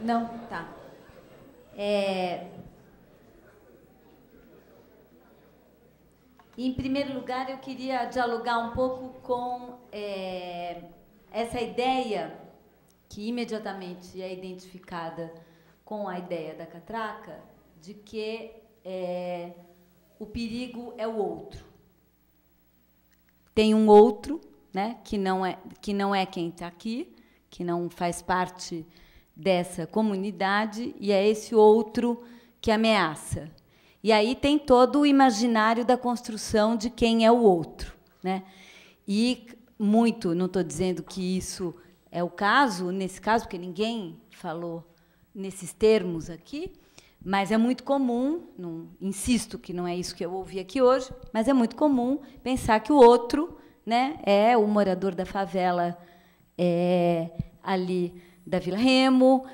Não, tá. Em primeiro lugar, eu queria dialogar um pouco com essa ideia que imediatamente é identificada com a ideia da catraca, de que o perigo é o outro. Tem um outro, né, que não é quem está aqui, que não faz parte dessa comunidade, e é esse outro que ameaça. E aí tem todo o imaginário da construção de quem é o outro, né? E muito, não estou dizendo que isso é o caso, nesse caso, porque ninguém falou nesses termos aqui, mas é muito comum, não, insisto que não é isso que eu ouvi aqui hoje, mas é muito comum pensar que o outro, né, é o morador da favela ali da Vila Remo,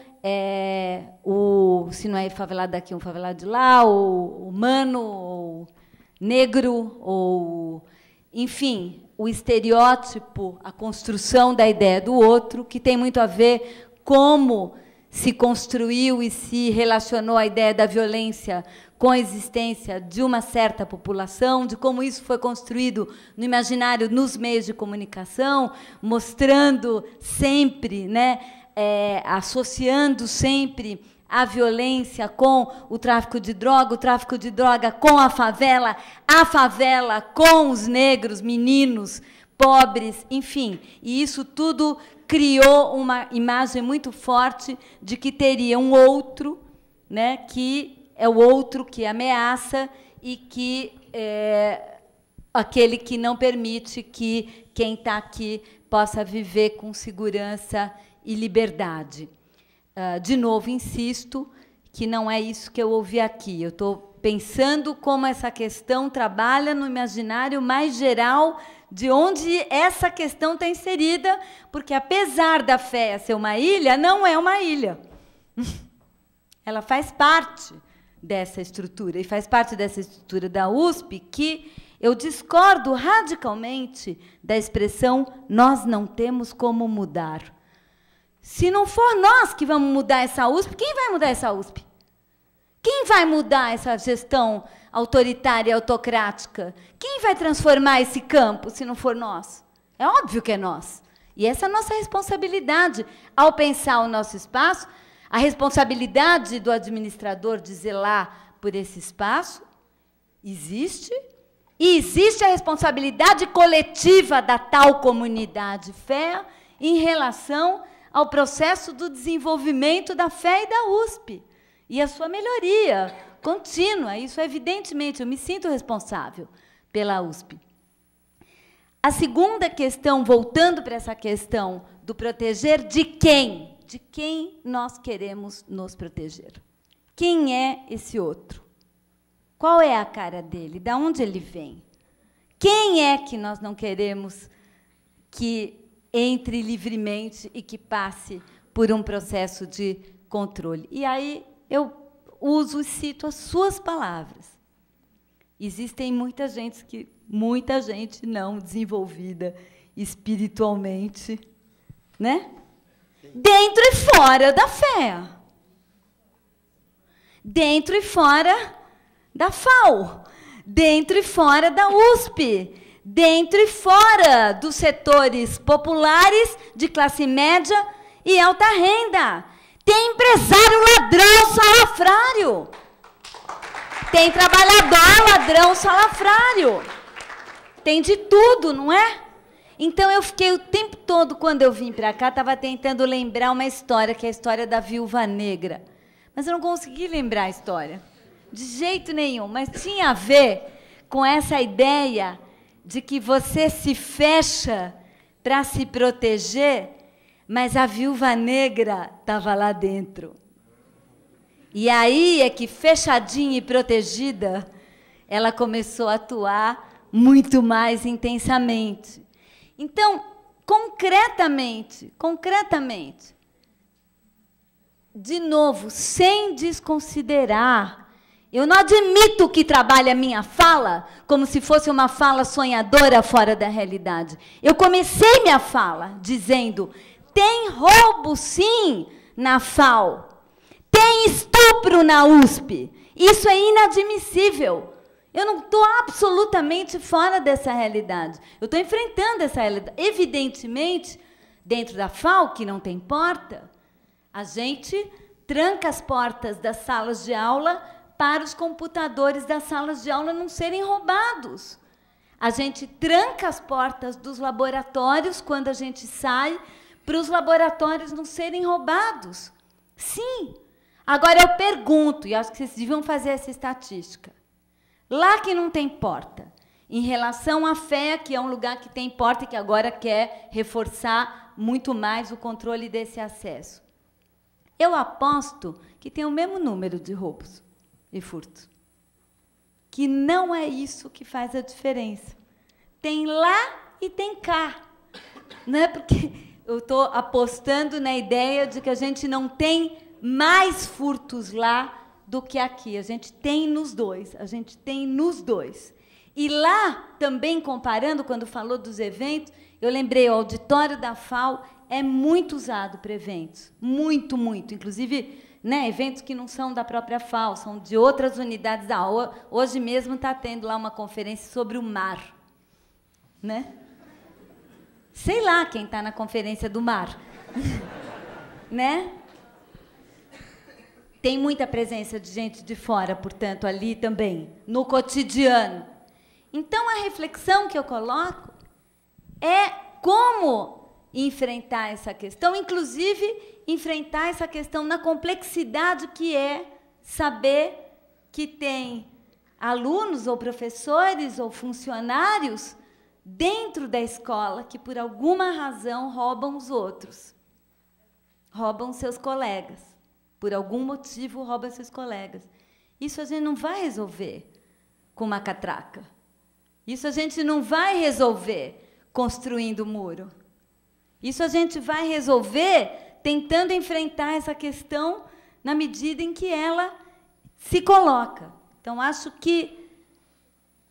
se não é favelado daqui, um favelado de lá, ou humano, ou negro, ou, enfim, o estereótipo, a construção da ideia do outro, que tem muito a ver como se construiu e se relacionou a ideia da violência com a existência de uma certa população, de como isso foi construído no imaginário, nos meios de comunicação, mostrando sempre, né, associando sempre a violência com o tráfico de droga com a favela com os negros, meninos, pobres, enfim. E isso tudo criou uma imagem muito forte de que teria um outro, né, que é o outro que ameaça e que é aquele que não permite que quem está aqui possa viver com segurança e liberdade. De novo, insisto que não é isso que eu ouvi aqui. Eu estou pensando como essa questão trabalha no imaginário mais geral de onde essa questão está inserida, porque, apesar da fé ser uma ilha, não é uma ilha. Ela faz parte dessa estrutura, e faz parte dessa estrutura da USP, que eu discordo radicalmente da expressão "nós não temos como mudar". Se não for nós que vamos mudar essa USP, quem vai mudar essa USP? Quem vai mudar essa gestão autoritária e autocrática? Quem vai transformar esse campo, se não for nós? É óbvio que é nós. E essa é a nossa responsabilidade. Ao pensar o nosso espaço, a responsabilidade do administrador de zelar por esse espaço existe, e existe a responsabilidade coletiva da tal comunidade fé em relação ao processo do desenvolvimento da fé e da USP, e a sua melhoria contínua. Isso, evidentemente, eu me sinto responsável pela USP. A segunda questão, voltando para essa questão do proteger de quem? De quem nós queremos nos proteger? Quem é esse outro? Qual é a cara dele? De onde ele vem? Quem é que nós não queremos que entre livremente e que passe por um processo de controle? E aí eu uso e cito as suas palavras. Existem muita gente não desenvolvida espiritualmente, né? Dentro e fora da fé. Dentro e fora da FAU. Dentro e fora da USP. Dentro e fora dos setores populares, de classe média e alta renda. Tem empresário ladrão salafrário. Tem trabalhador ladrão salafrário. Tem de tudo, não é? Então, eu fiquei o tempo todo, quando eu vim para cá, estava tentando lembrar uma história, que é a história da Viúva Negra. Mas eu não consegui lembrar a história, de jeito nenhum. Mas tinha a ver com essa ideia de que você se fecha para se proteger, mas a Viúva Negra estava lá dentro. E aí é que, fechadinha e protegida, ela começou a atuar muito mais intensamente. Então, concretamente, de novo, sem desconsiderar, eu não admito que trabalhe a minha fala como se fosse uma fala sonhadora fora da realidade. Eu comecei minha fala dizendo: tem roubo, sim, na FAO. Tem estupro na USP. Isso é inadmissível. Eu não estou absolutamente fora dessa realidade. Eu estou enfrentando essa realidade. Evidentemente, dentro da FAO, que não tem porta, a gente tranca as portas das salas de aula para os computadores das salas de aula não serem roubados. A gente tranca as portas dos laboratórios quando a gente sai, para os laboratórios não serem roubados. Sim. Agora eu pergunto, e acho que vocês deviam fazer essa estatística. Lá que não tem porta, em relação à FEA, que é um lugar que tem porta e que agora quer reforçar muito mais o controle desse acesso, eu aposto que tem o mesmo número de roubos e furtos. Que não é isso que faz a diferença. Tem lá e tem cá. Não é porque eu estou apostando na ideia de que a gente não tem mais furtos lá do que aqui. A gente tem nos dois. A gente tem nos dois. E lá, também comparando, quando falou dos eventos, eu lembrei, o auditório da FAO é muito usado para eventos. Muito, muito. Inclusive, né, eventos que não são da própria FAO, são de outras unidades da OA. Hoje mesmo está tendo lá uma conferência sobre o mar. Né? Sei lá quem está na conferência do mar. Né? Tem muita presença de gente de fora, portanto, ali também, no cotidiano. Então, a reflexão que eu coloco é como enfrentar essa questão, inclusive enfrentar essa questão na complexidade que é saber que tem alunos ou professores ou funcionários dentro da escola que, por alguma razão, roubam os outros, roubam seus colegas. Por algum motivo, rouba seus colegas. Isso a gente não vai resolver com uma catraca. Isso a gente não vai resolver construindo muro. Isso a gente vai resolver tentando enfrentar essa questão na medida em que ela se coloca. Então, acho que,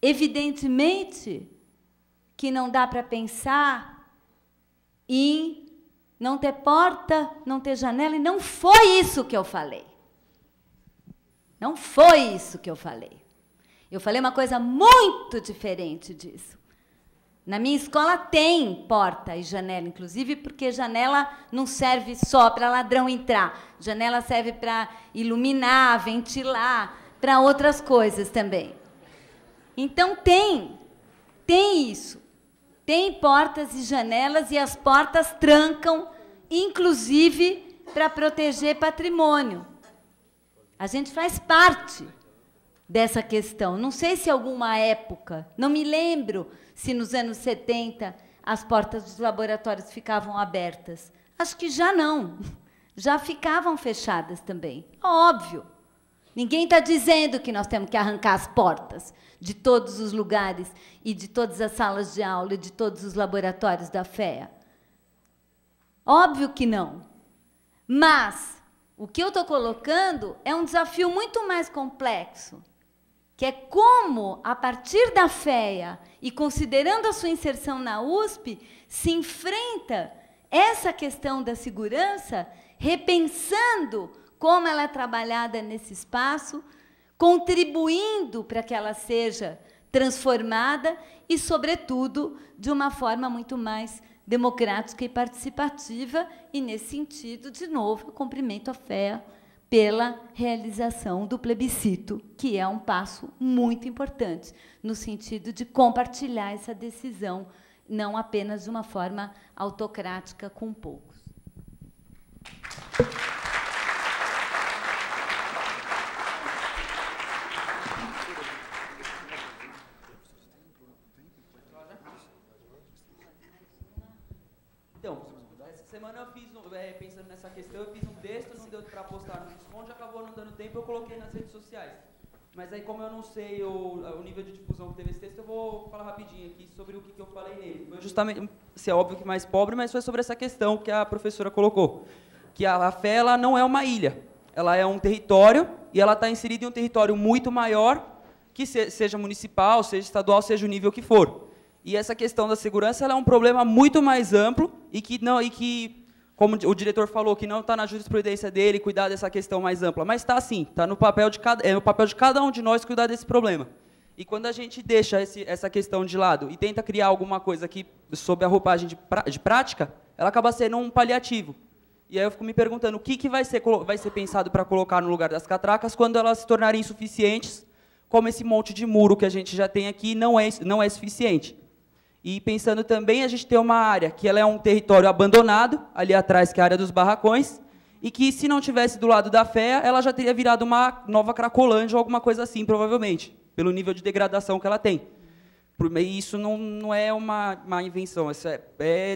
evidentemente, que não dá para pensar em não ter porta, não ter janela, e não foi isso que eu falei. Não foi isso que eu falei. Eu falei uma coisa muito diferente disso. Na minha escola tem porta e janela, inclusive porque janela não serve só para ladrão entrar. Janela serve para iluminar, ventilar, para outras coisas também. Então, tem isso. Tem portas e janelas, e as portas trancam, inclusive, para proteger patrimônio. A gente faz parte dessa questão. Não sei se alguma época, não me lembro se nos anos 70 as portas dos laboratórios ficavam abertas. Acho que já não. Já ficavam fechadas também. Óbvio. Ninguém está dizendo que nós temos que arrancar as portas de todos os lugares e de todas as salas de aula e de todos os laboratórios da FEA. Óbvio que não. Mas o que eu estou colocando é um desafio muito mais complexo, que é como, a partir da FEA e considerando a sua inserção na USP, se enfrenta essa questão da segurança, repensando como ela é trabalhada nesse espaço, contribuindo para que ela seja transformada e, sobretudo, de uma forma muito mais democrática e participativa. E, nesse sentido, de novo, eu cumprimento a FEA pela realização do plebiscito, que é um passo muito importante, no sentido de compartilhar essa decisão, não apenas de uma forma autocrática com poucos. Então, essa semana eu fiz, pensando nessa questão, eu fiz um texto, não deu para postar no Responde, acabou não dando tempo, eu coloquei nas redes sociais. Mas aí, como eu não sei o nível de difusão que teve esse texto, eu vou falar rapidinho aqui sobre o que eu falei nele. Foi justamente, se é óbvio que mais pobre, mas foi sobre essa questão que a professora colocou. Que a FEA ela não é uma ilha, ela é um território, e ela está inserida em um território muito maior, que seja municipal, seja estadual, seja o nível que for. E essa questão da segurança ela é um problema muito mais amplo e que como o diretor falou, que não está na jurisprudência dele cuidar dessa questão mais ampla, mas está sim, está no papel de cada um de nós cuidar desse problema. E quando a gente deixa essa questão de lado e tenta criar alguma coisa aqui sob a roupagem de prática, ela acaba sendo um paliativo. E aí eu fico me perguntando o que vai ser pensado para colocar no lugar das catracas quando elas se tornarem insuficientes, como esse monte de muro que a gente já tem aqui não é suficiente. E pensando também, a gente tem uma área que ela é um território abandonado, ali atrás, que é a área dos barracões, e que, se não tivesse do lado da FEA, ela já teria virado uma nova Cracolândia ou alguma coisa assim, provavelmente, pelo nível de degradação que ela tem. E isso não é uma invenção, isso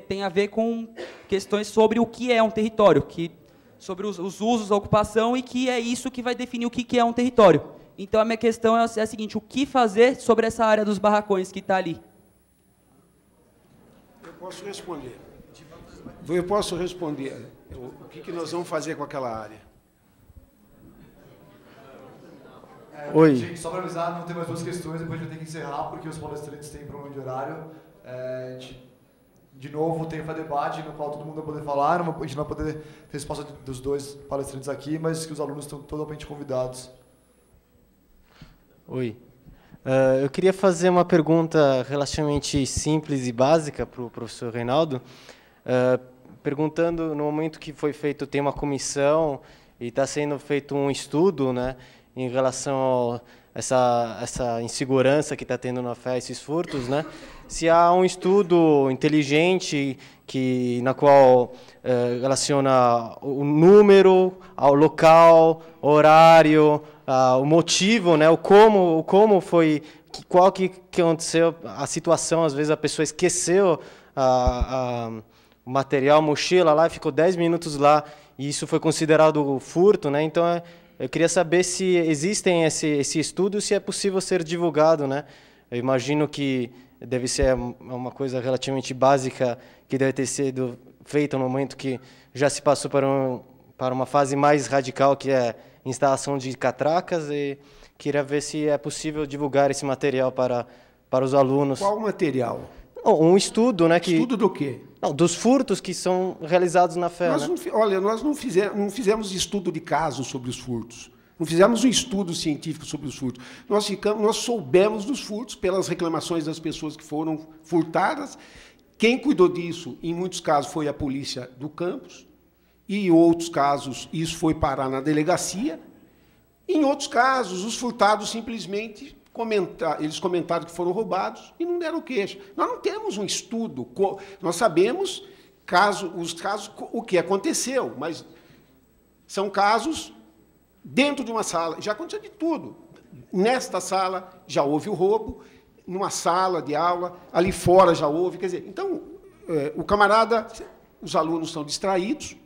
tem a ver com questões sobre o que é um território, sobre os usos, a ocupação, e que é isso que vai definir o que é um território. Então, a minha questão é a seguinte: o que fazer sobre essa área dos barracões que está ali? Posso responder? Eu posso responder. O que nós vamos fazer com aquela área? Oi. Gente, só para avisar, não tem mais duas questões, depois a gente vai ter que encerrar, porque os palestrantes têm problema de horário. De novo, tem o debate no qual todo mundo vai poder falar, a gente não vai poder ter espaço dos dois palestrantes aqui, mas que os alunos estão totalmente convidados. Oi. Eu queria fazer uma pergunta relativamente simples e básica para o professor Reinaldo, perguntando, no momento que foi feito, tem uma comissão e está sendo feito um estudo, né, em relação a essa insegurança que está tendo na FEA, esses furtos, né, se há um estudo inteligente na qual relaciona o número, ao local, horário, o motivo, né, o como foi, qual que aconteceu, a situação, às vezes a pessoa esqueceu o material, mochila lá, ficou 10 minutos lá, e isso foi considerado furto, né? Então eu queria saber se existem esse estudo, se é possível ser divulgado, né? Eu imagino que deve ser uma coisa relativamente básica que deve ter sido feita no momento que já se passou para uma fase mais radical, que é instalação de catracas, e queria ver se é possível divulgar esse material para os alunos. Qual material? Um estudo, né? Estudo do quê? Não, dos furtos que são realizados na FEA. Olha, nós não fizemos estudo de caso sobre os furtos. Não fizemos um estudo científico sobre os furtos. Nós soubemos dos furtos pelas reclamações das pessoas que foram furtadas. Quem cuidou disso, em muitos casos, foi a polícia do campus. E em outros casos, isso foi parar na delegacia. Em outros casos, os furtados simplesmente comentaram que foram roubados e não deram queixa. Nós não temos um estudo, nós sabemos os casos, o que aconteceu, mas são casos dentro de uma sala. Já aconteceu de tudo. Nesta sala já houve o roubo, numa sala de aula, ali fora já houve. Quer dizer, então, o camarada, os alunos estão distraídos,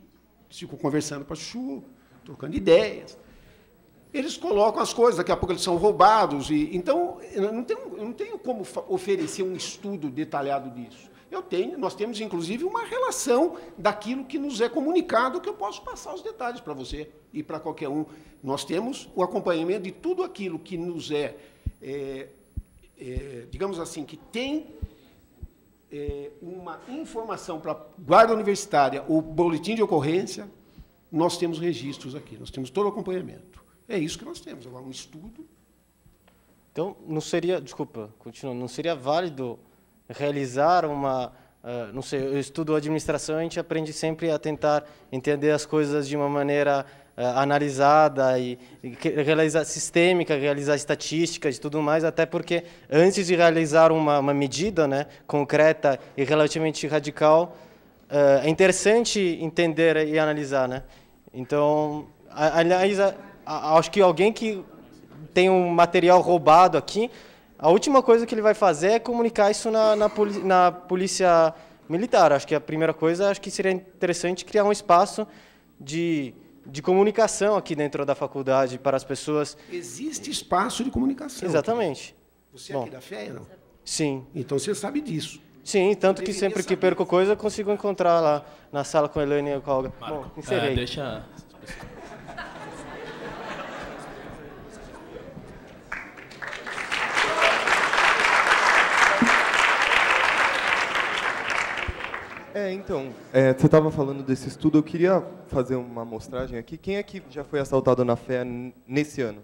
ficam conversando para chuchu, trocando ideias. Eles colocam as coisas, daqui a pouco eles são roubados. Então, eu não tenho como oferecer um estudo detalhado disso. Nós temos, inclusive, uma relação daquilo que nos é comunicado, que eu posso passar os detalhes para você e para qualquer um. Nós temos o acompanhamento de tudo aquilo que nos digamos assim, que tem uma informação para a guarda universitária ou boletim de ocorrência, nós temos registros aqui, nós temos todo o acompanhamento. É isso que nós temos, agora um estudo. Então, não seria, desculpa, continuando, não seria válido realizar não sei, eu estudo administração, a gente aprende sempre a tentar entender as coisas de uma maneira analisada e realizar sistêmica, realizar estatísticas e tudo mais, até porque antes de realizar uma medida, né, concreta e relativamente radical, é interessante entender e analisar, né? Então, aliás, acho que alguém que tem um material roubado aqui, a última coisa que ele vai fazer é comunicar isso na polícia militar. Acho que a primeira coisa, acho que seria interessante criar um espaço de comunicação aqui dentro da faculdade para as pessoas. Existe espaço de comunicação. Exatamente. Você é aqui da FEA, não? Sim. Então você sabe disso. Sim, tanto que sempre que perco coisa, eu consigo encontrar lá na sala com a Helene e com a Olga. Bom, encerrei. Deixa... Então, você estava falando desse estudo, eu queria fazer uma amostragem aqui. Quem é que já foi assaltado na FEA nesse ano?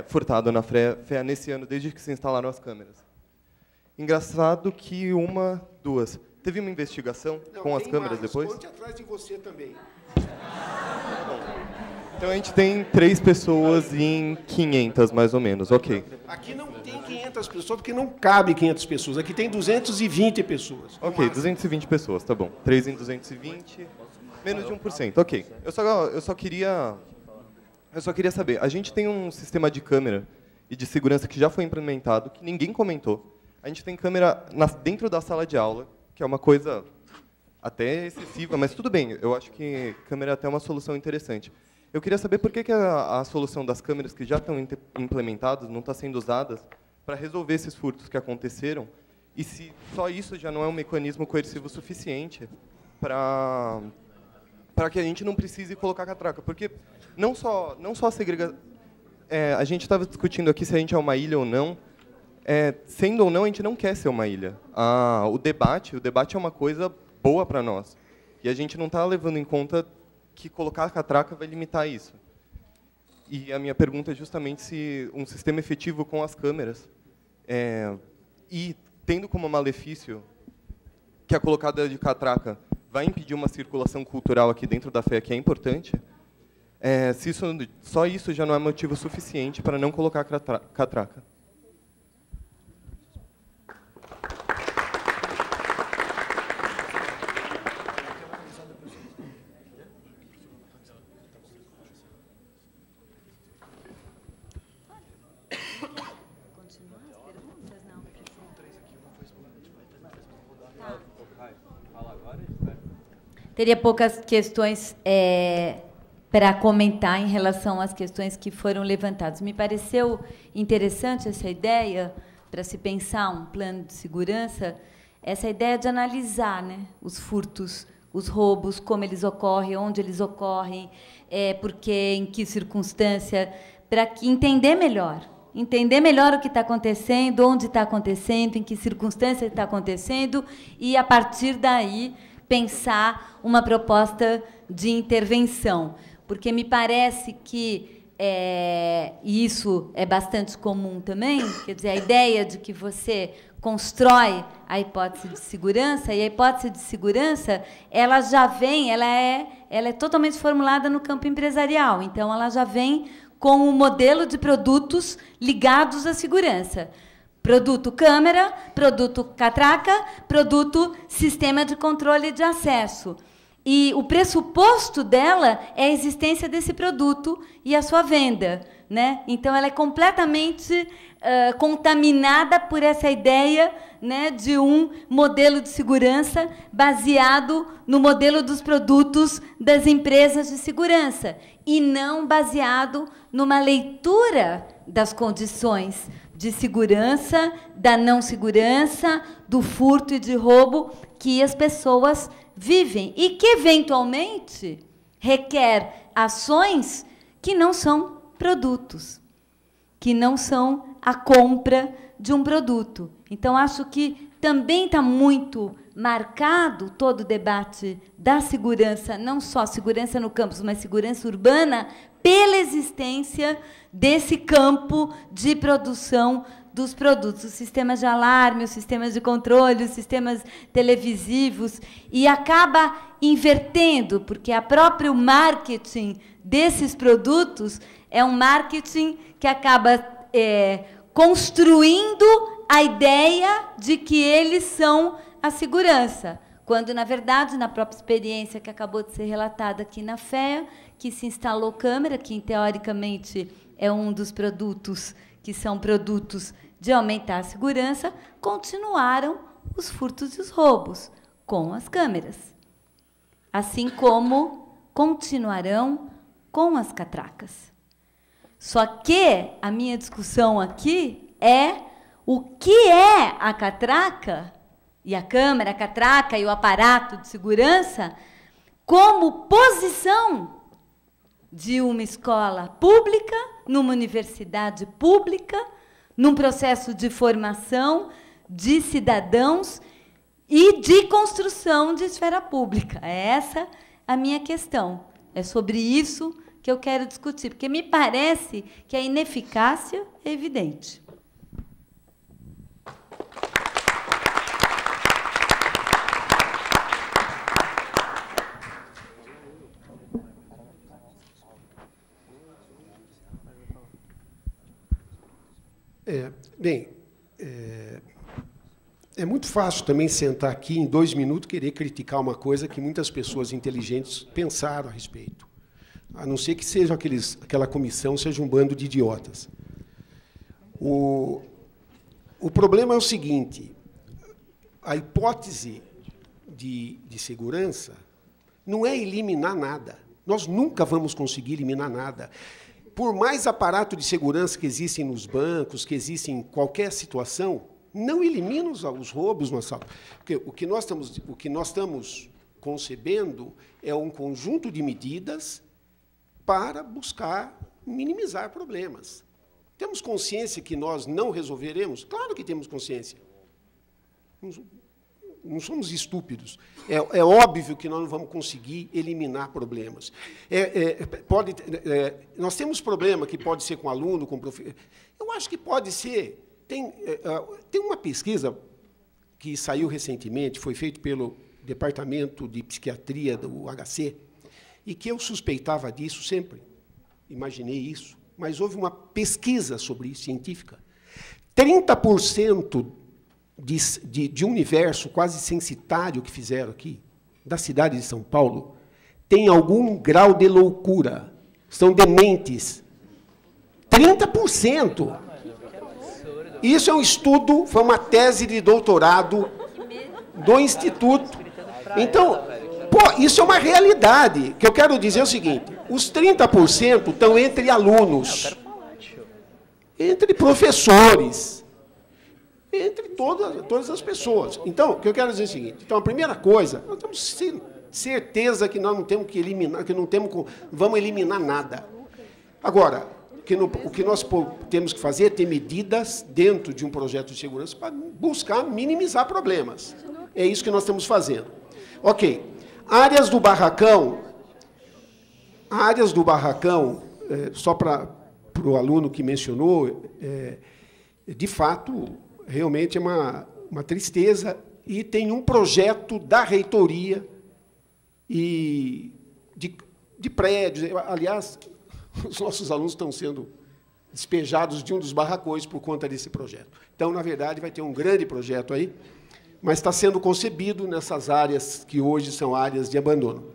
Furtado na FEA nesse ano, desde que se instalaram as câmeras. Engraçado que duas. Teve uma investigação com as câmeras depois? Conte atrás de você também. Então a gente tem 3 pessoas em 500, mais ou menos, ok. Aqui não tem 500 pessoas, porque não cabe 500 pessoas. Aqui tem 220 pessoas. Ok, 220 pessoas, tá bom. 3 em 220, menos de 1%, ok. Eu só queria saber, a gente tem um sistema de câmera e de segurança que já foi implementado, que ninguém comentou. A gente tem câmera dentro da sala de aula, que é uma coisa até excessiva, mas tudo bem, eu acho que câmera é até uma solução interessante. Eu queria saber por que a solução das câmeras que já estão implementadas não está sendo usada para resolver esses furtos que aconteceram, e se só isso já não é um mecanismo coercivo suficiente para que a gente não precise colocar catraca. Porque não só a segregação... a gente estava discutindo aqui se a gente é uma ilha ou não. Sendo ou não, a gente não quer ser uma ilha. O debate é uma coisa boa para nós. E a gente não está levando em conta que colocar a catraca vai limitar isso. E a minha pergunta é justamente se um sistema efetivo com as câmeras, e tendo como malefício que a colocada de catraca vai impedir uma circulação cultural aqui dentro da FEA, que é importante, se só isso já não é motivo suficiente para não colocar catraca. Teria poucas questões para comentar em relação às questões que foram levantadas. Me pareceu interessante essa ideia, para se pensar um plano de segurança, essa ideia de analisar, né, os furtos, os roubos, como eles ocorrem, onde eles ocorrem, porque, em que circunstância, para entender melhor o que está acontecendo, onde está acontecendo, em que circunstância está acontecendo, e, a partir daí, pensar uma proposta de intervenção. Porque me parece que, e isso é bastante comum também, quer dizer, a ideia de que você constrói a hipótese de segurança, e a hipótese de segurança, ela já vem, ela é totalmente formulada no campo empresarial, então ela já vem com um modelo de produtos ligados à segurança. Produto câmera, produto catraca, produto sistema de controle de acesso. E o pressuposto dela é a existência desse produto e a sua venda, né? Então, ela é completamente contaminada por essa ideia, né, de um modelo de segurança baseado no modelo dos produtos das empresas de segurança, e não baseado numa leitura das condições de segurança, da não segurança, do furto e de roubo que as pessoas vivem e que, eventualmente, requer ações que não são produtos, que não são a compra de um produto. Então, acho que também está muito marcado todo o debate da segurança, não só segurança no campus, mas segurança urbana, pela existência desse campo de produção dos produtos, os sistemas de alarme, os sistemas de controle, os sistemas televisivos, e acaba invertendo, porque a próprio marketing desses produtos é um marketing que acaba construindo a ideia de que eles são a segurança, quando, na verdade, na própria experiência que acabou de ser relatada aqui na FEA, que se instalou câmera, que, teoricamente, é um dos produtos que são produtos de aumentar a segurança, continuaram os furtos e os roubos com as câmeras, assim como continuarão com as catracas. Só que a minha discussão aqui é o que é a catraca, e a câmera, a catraca e o aparato de segurança, como posição de uma escola pública, numa universidade pública, num processo de formação de cidadãos e de construção de esfera pública. É essa a minha questão. É sobre isso que eu quero discutir, porque me parece que a ineficácia é evidente. Bem, é muito fácil também sentar aqui em 2 minutos e querer criticar uma coisa que muitas pessoas inteligentes pensaram a respeito. A não ser que seja aquela comissão seja um bando de idiotas. O problema é o seguinte, a hipótese de segurança não é eliminar nada. Nós nunca vamos conseguir eliminar nada. Por mais aparato de segurança que existem nos bancos, que existem em qualquer situação, não elimina os roubos no assalto. Porque o que nós estamos concebendo é um conjunto de medidas para buscar minimizar problemas. Temos consciência que nós não resolveremos? Claro que temos consciência. Não somos estúpidos. É óbvio que nós não vamos conseguir eliminar problemas. Nós temos problema que pode ser com aluno, com professor. Eu acho que pode ser. Tem uma pesquisa que saiu recentemente, foi feita pelo Departamento de Psiquiatria do HC, e que eu suspeitava disso sempre, imaginei isso, mas houve uma pesquisa sobre isso, científica. 30% de um universo quase censitário que fizeram aqui, da cidade de São Paulo, tem algum grau de loucura, são dementes. 30%. Isso é um estudo, foi uma tese de doutorado do Instituto. Então, isso é uma realidade. O que eu quero dizer é o seguinte, os 30% estão entre alunos, entre professores, entre todas as pessoas. Então, o que eu quero dizer é o seguinte, então, a primeira coisa, nós temos certeza que nós não temos que eliminar, vamos eliminar nada. Agora, o que nós temos que fazer é ter medidas dentro de um projeto de segurança para buscar minimizar problemas. É isso que nós estamos fazendo. Ok. Áreas do barracão, só para o aluno que mencionou, de fato, realmente é uma tristeza, e tem um projeto da reitoria e de prédios. Aliás, os nossos alunos estão sendo despejados de um dos barracões por conta desse projeto. Então, na verdade, vai ter um grande projeto aí, mas está sendo concebido nessas áreas que hoje são áreas de abandono.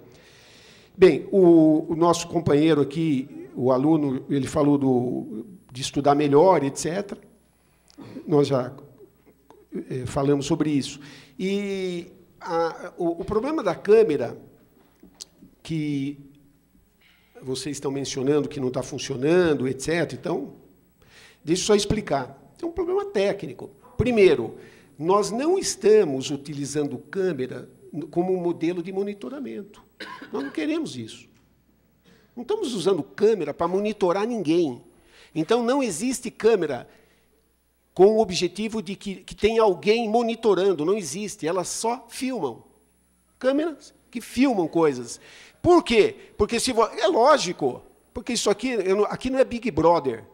Bem, o nosso companheiro aqui, o aluno, ele falou de estudar melhor, etc. Nós já falamos sobre isso. E o problema da câmera, que vocês estão mencionando que não está funcionando, etc. Então, deixa eu só explicar. É um problema técnico. Primeiro, nós não estamos utilizando câmera como um modelo de monitoramento. Nós não queremos isso. Não estamos usando câmera para monitorar ninguém. Então, não existe câmera com o objetivo de que tenha alguém monitorando. Não existe. Elas só filmam. Câmeras que filmam coisas. Por quê? Porque é lógico, porque isso aqui não é Big Brother.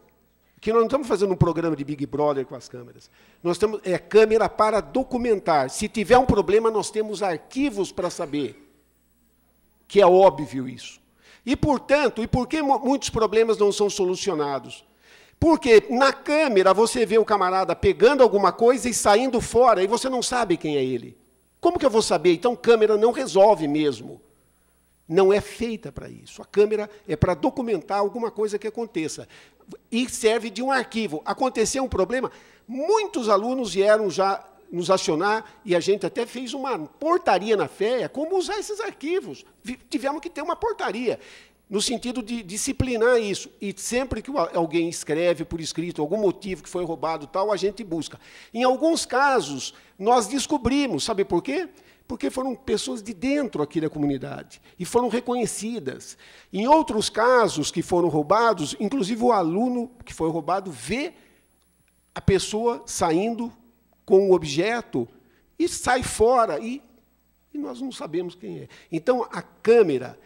Aqui nós não estamos fazendo um programa de Big Brother com as câmeras. Nós temos câmera para documentar. Se tiver um problema, nós temos arquivos para saber. Que é óbvio isso. E, portanto, por que muitos problemas não são solucionados? Porque na câmera você vê o camarada pegando alguma coisa e saindo fora, e você não sabe quem é ele. Como que eu vou saber? Então, câmera não resolve mesmo. Não é feita para isso. A câmera é para documentar alguma coisa que aconteça. E serve de um arquivo. Aconteceu um problema, muitos alunos vieram já nos acionar, e a gente até fez uma portaria na FEA, como usar esses arquivos. Tivemos que ter uma portaria, no sentido de disciplinar isso. E sempre que alguém escreve por escrito algum motivo que foi roubado, tal, a gente busca. Em alguns casos, nós descobrimos, sabe por quê? Porque foram pessoas de dentro aqui da comunidade e foram reconhecidas. Em outros casos que foram roubados, inclusive o aluno que foi roubado vê a pessoa saindo com o objeto e sai fora, e nós não sabemos quem é. Então, a câmera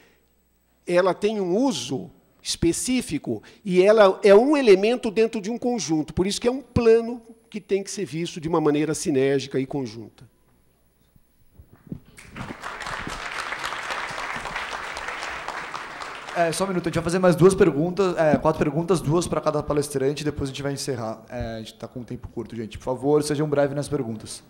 ela tem um uso específico e ela é um elemento dentro de um conjunto. Por isso que é um plano que tem que ser visto de uma maneira sinérgica e conjunta. Só um minuto, a gente vai fazer mais 2 perguntas, 4 perguntas, 2 para cada palestrante, depois a gente vai encerrar. A gente está com um tempo curto, gente. Por favor, sejam breves nas perguntas.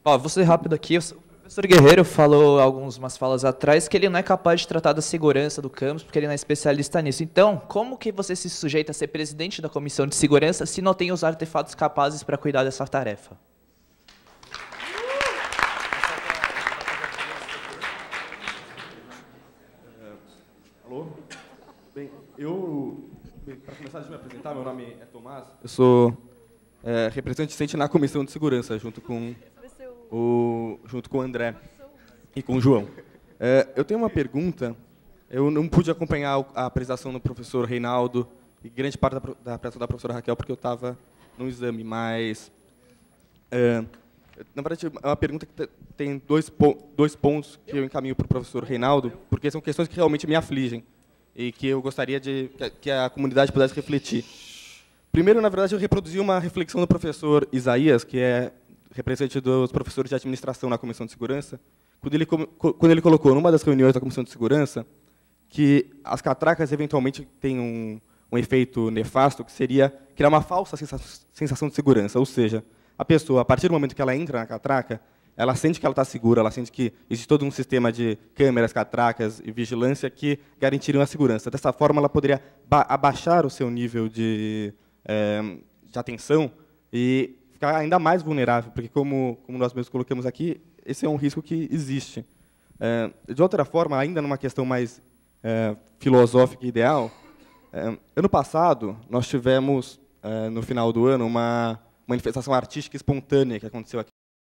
Vou ser rápido aqui. O professor Guerreiro falou umas falas atrás que ele não é capaz de tratar da segurança do campus porque ele não é especialista nisso. Então, como que você se sujeita a ser presidente da comissão de segurança se não tem os artefatos capazes para cuidar dessa tarefa? Alô? Bem, para começar a me apresentar, meu nome é Tomás. Eu sou representante na comissão de segurança, junto com o André e com o João. Eu tenho uma pergunta. Eu não pude acompanhar a apresentação do professor Reinaldo e grande parte da apresentação da professora Raquel, porque eu estava no exame, mas... na verdade, é uma pergunta que tem dois pontos que eu encaminho para o professor Reinaldo, porque são questões que realmente me afligem e que eu gostaria que a comunidade pudesse refletir. Primeiro, na verdade, eu reproduzi uma reflexão do professor Isaías, que é representante dos professores de administração na Comissão de Segurança, quando ele colocou numa das reuniões da Comissão de Segurança que as catracas eventualmente têm um efeito nefasto, que seria criar uma falsa sensação de segurança, ou seja, a pessoa, a partir do momento que ela entra na catraca, ela sente que ela está segura, ela sente que existe todo um sistema de câmeras, catracas e vigilância que garantiriam a segurança. Dessa forma, ela poderia abaixar o seu nível de atenção e ficar ainda mais vulnerável, porque, como nós mesmos colocamos aqui, esse é um risco que existe. De outra forma, ainda numa questão mais filosófica e ideal, ano passado, nós tivemos, no final do ano, uma manifestação artística espontânea que aconteceu aqui